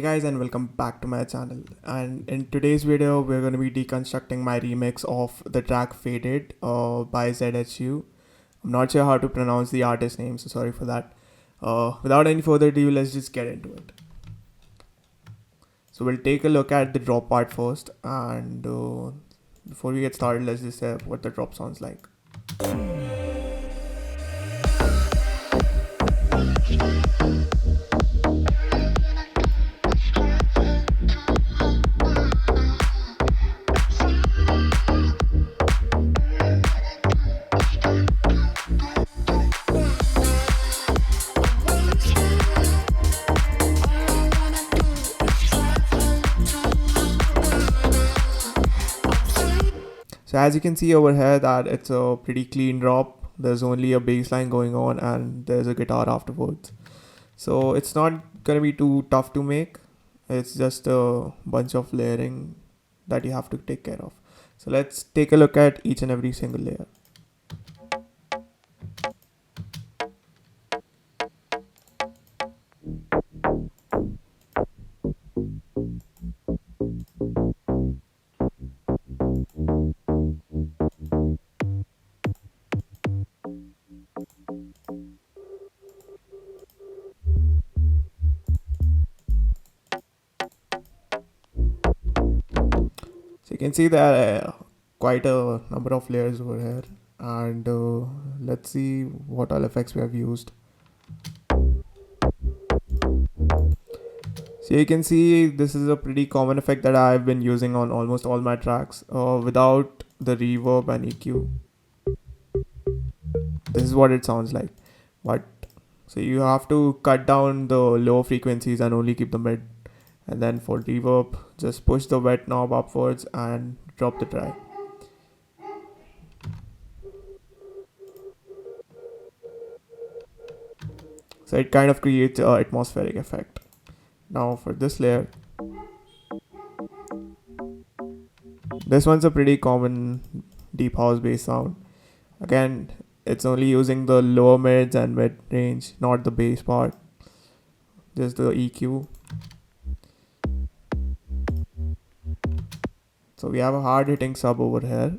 Hey guys, and welcome back to my channel. And in today's video we're going to be deconstructing my remix of the track Faded by ZHU. I'm not sure how to pronounce the artist name, so sorry for that. Without any further ado, let's just get into it. So we'll take a look at the drop part first, and before we get started, let's just say what the drop sounds like. So as you can see over here that it's a pretty clean drop. There's only a bass line going on and there's a guitar afterwards. So it's not gonna be too tough to make. It's just a bunch of layering that you have to take care of. So let's take a look at each and every single layer. So you can see there are quite a number of layers over here, and let's see what all effects we have used. So you can see this is a pretty common effect that I've been using on almost all my tracks without the reverb and EQ. This is what it sounds like. But so you have to cut down the low frequencies and only keep the mid. And then for reverb, just push the wet knob upwards and drop the dry. So it kind of creates an atmospheric effect. Now for this layer, this one's a pretty common deep house bass sound. Again, it's only using the lower mids and mid range, not the bass part. Just the EQ. So we have a hard hitting sub over here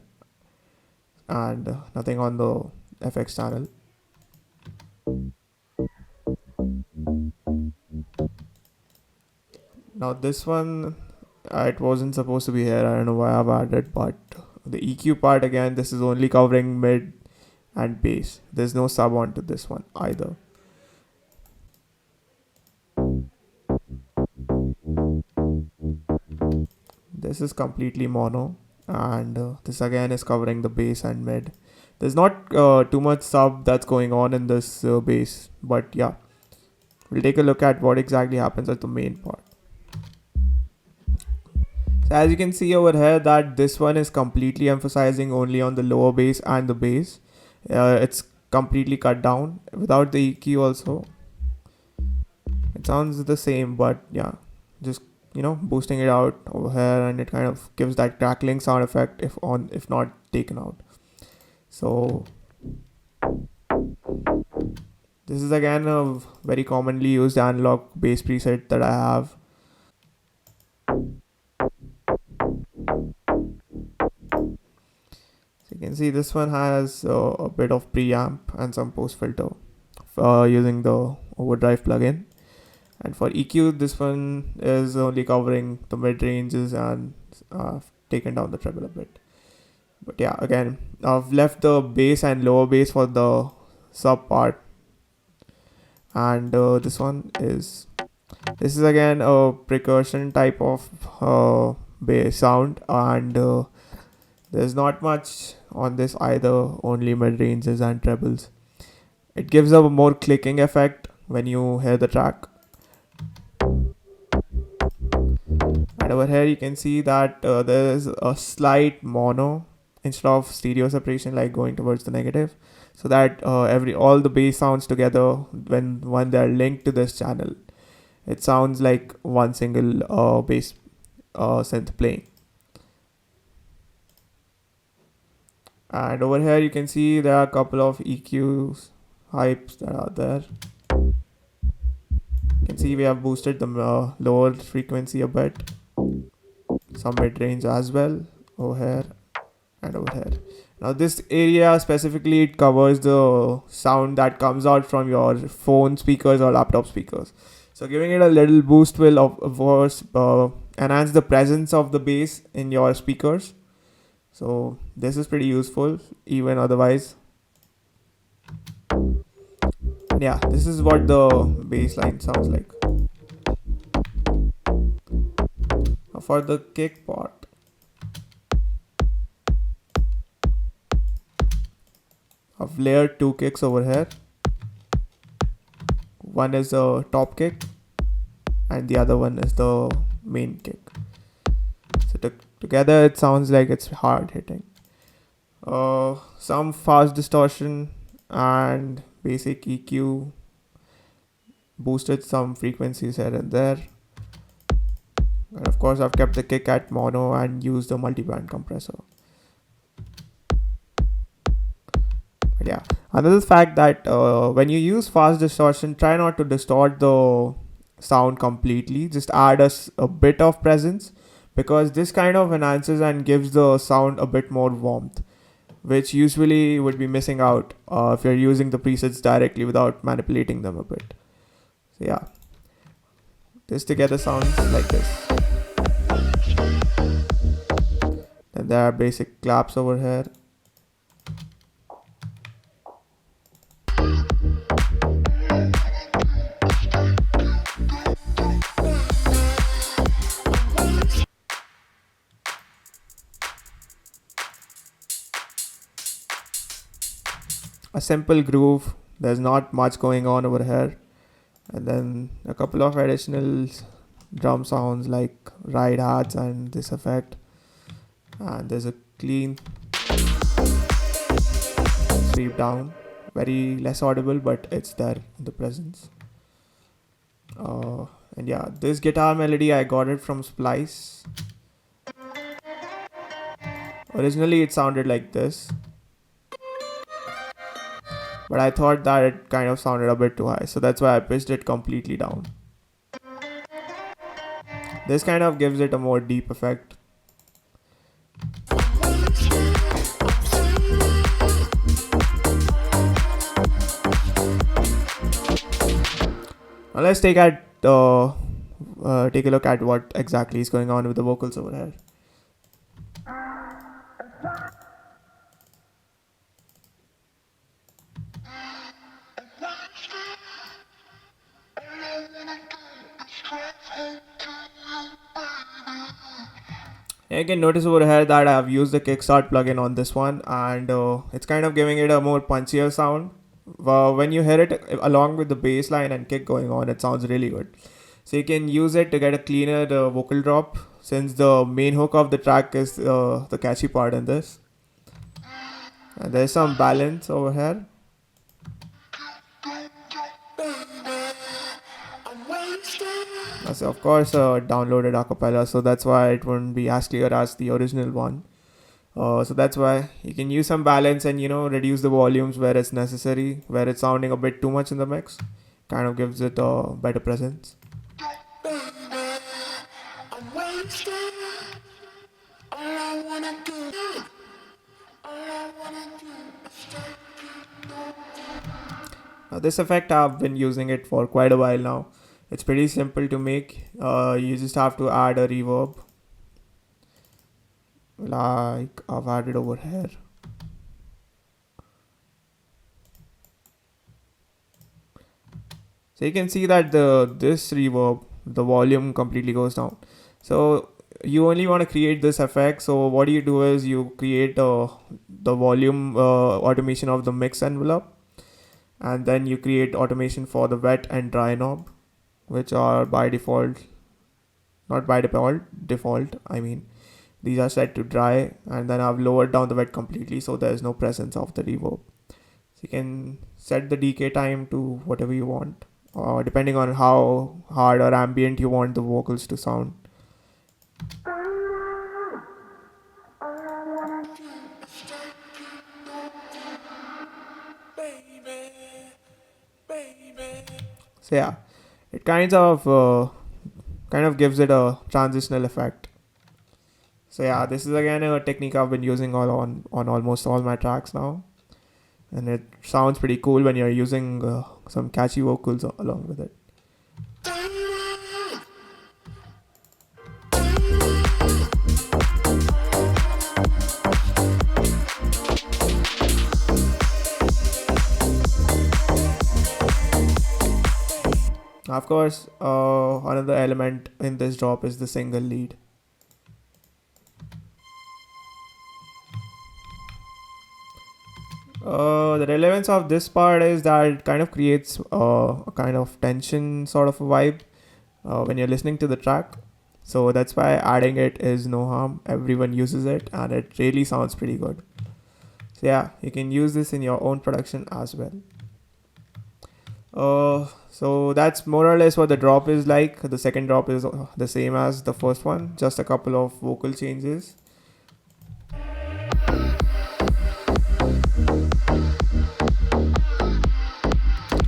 and nothing on the FX channel. Now this one, it wasn't supposed to be here. I don't know why I've added, but the EQ part, again, this is only covering mid and bass. There's no sub onto this one either. This is completely mono, and this again is covering the bass and mid. There's not too much sub that's going on in this bass, but yeah, we'll take a look at what exactly happens at the main part. So as you can see over here that this one is completely emphasizing only on the lower bass and the bass. It's completely cut down without the EQ also. It sounds the same, but yeah, just boosting it out over here, and it kind of gives that crackling sound effect if not taken out. So this is again a very commonly used analog bass preset that I have. So you can see this one has a bit of preamp and some post filter using the overdrive plugin. And for EQ, this one is only covering the mid ranges and taken down the treble a bit. But yeah, again, I've left the bass and lower bass for the sub part. And this is again a percussion type of bass sound, and there's not much on this either, only mid ranges and trebles. It gives a more clicking effect when you hear the track. And over here you can see that there is a slight mono instead of stereo separation, like going towards the negative, so that all the bass sounds together, when they're linked to this channel, it sounds like one single bass synth playing. And over here you can see there are a couple of EQs hypes that are there. can see we have boosted the lower frequency a bit, some mid range as well over here and over here. Now this area specifically, it covers the sound that comes out from your phone speakers or laptop speakers. So giving it a little boost will of course enhance the presence of the bass in your speakers. So this is pretty useful even otherwise. Yeah, this is what the bass line sounds like. Now for the kick part, I've layered two kicks over here. One is the top kick and the other one is the main kick. So together it sounds like it's hard hitting. Some fast distortion and basic EQ, boosted some frequencies here and there. And of course I've kept the kick at mono and used the multiband compressor. But yeah, another fact that when you use fast distortion, try not to distort the sound completely. Just add a bit of presence, because this kind of enhances and gives the sound a bit more warmth, which usually would be missing out if you're using the presets directly without manipulating them a bit. So yeah, this together sounds like this. Then there are basic claps over here. A simple groove, there's not much going on over here. And then a couple of additional drum sounds like ride hats and this effect. And there's a clean sweep down, very less audible, but it's there in the presence. And yeah, this guitar melody, I got it from Splice. Originally it sounded like this, but I thought that it kind of sounded a bit too high, so that's why I pitched it completely down. This kind of gives it a more deep effect. Now let's take a look at what exactly is going on with the vocals over here. You can notice over here that I have used the Kickstart plugin on this one, and it's kind of giving it a more punchier sound. When you hear it along with the bass line and kick going on, it sounds really good. So you can use it to get a cleaner vocal drop, since the main hook of the track is the catchy part in this. And there's some balance over here. So of course downloaded acapella, so that's why it wouldn't be as clear as the original one. So that's why you can use some balance and reduce the volumes where it's necessary, where it's sounding a bit too much in the mix. Kind of gives it a better presence. Now this effect I've been using it for quite a while now. It's pretty simple to make. You just have to add a reverb, like I've added over here. So you can see that this reverb, the volume completely goes down. So you only want to create this effect. So what you do is you create the volume automation of the mix envelope, and then you create automation for the wet and dry knob, which are by default, not by default, I mean, these are set to dry, and then I've lowered down the wet completely, so there's no presence of the reverb. So you can set the decay time to whatever you want, depending on how hard or ambient you want the vocals to sound. So yeah, it kind of gives it a transitional effect. So yeah, this is again a technique I've been using on almost all my tracks now, and it sounds pretty cool when you're using some catchy vocals along with it. Of course, another element in this drop is the single lead. The relevance of this part is that it kind of creates a kind of tension sort of a vibe when you're listening to the track. So that's why adding it is no harm. Everyone uses it and it really sounds pretty good. So yeah, you can use this in your own production as well. So that's more or less what the drop is like. The second drop is the same as the first one, just a couple of vocal changes.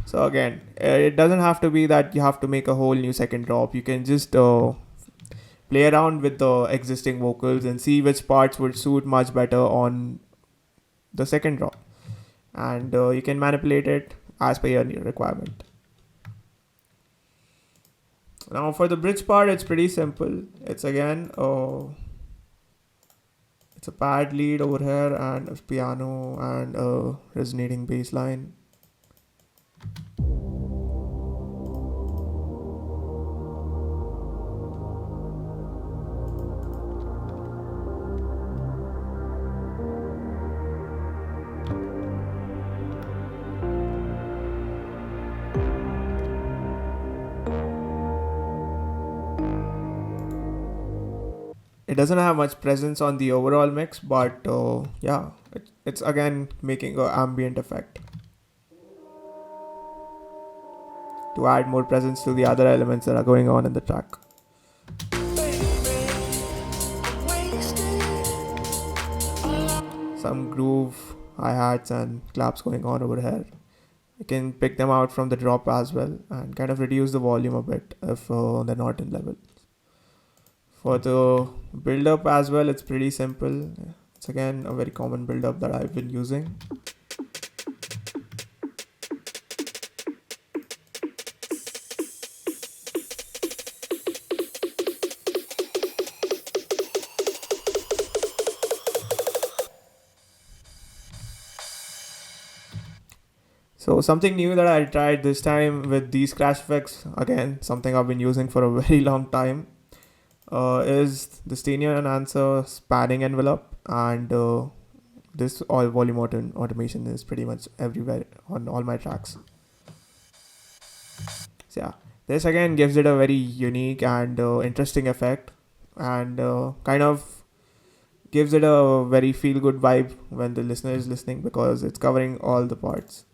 So again, it doesn't have to be that you have to make a whole new second drop. You can just play around with the existing vocals and see which parts would suit much better on the second drop, and you can manipulate it as per your requirement. Now for the bridge part, it's pretty simple. It's again it's a pad lead over here and a piano and a resonating bass line. It doesn't have much presence on the overall mix, but yeah, it's again making an ambient effect to add more presence to the other elements that are going on in the track. Some groove, hi-hats and claps going on over here. You can pick them out from the drop as well and kind of reduce the volume a bit if they're not in level. For the build-up as well, it's pretty simple. It's again a very common build-up that I've been using. So something new that I tried this time with these crash effects, again something I've been using for a very long time, is the stereo enhancer spanning envelope, and this all volume automation is pretty much everywhere on all my tracks. So yeah, this again gives it a very unique and interesting effect, and kind of gives it a very feel good vibe when the listener is listening because it's covering all the parts.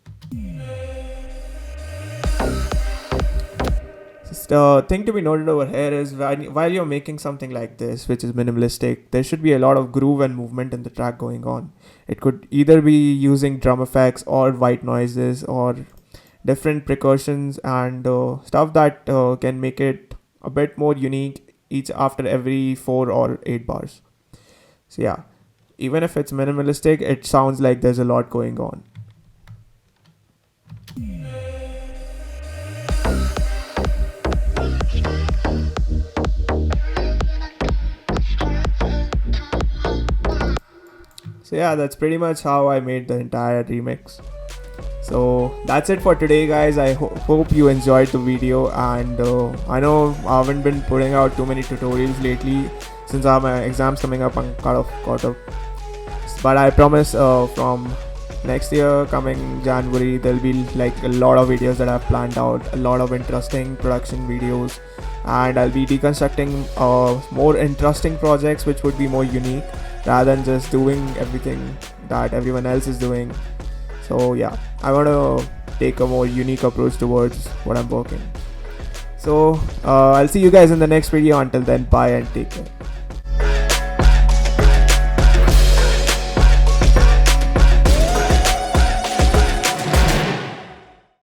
The thing to be noted over here is while you're making something like this, which is minimalistic, there should be a lot of groove and movement in the track going on. It could either be using drum effects or white noises or different percussions and stuff that can make it a bit more unique each after every 4 or 8 bars. So yeah, even if it's minimalistic, it sounds like there's a lot going on. So yeah, that's pretty much how I made the entire remix. So that's it for today, guys. I hope you enjoyed the video, and I know I haven't been putting out too many tutorials lately since I have my exams coming up. I'm caught up. But I promise from next year, coming January, there'll be like a lot of videos that I've planned out, a lot of interesting production videos, and I'll be deconstructing more interesting projects which would be more unique rather than just doing everything that everyone else is doing. So yeah, I want to take a more unique approach towards what I'm working. So I'll see you guys in the next video. Until then, bye and take care.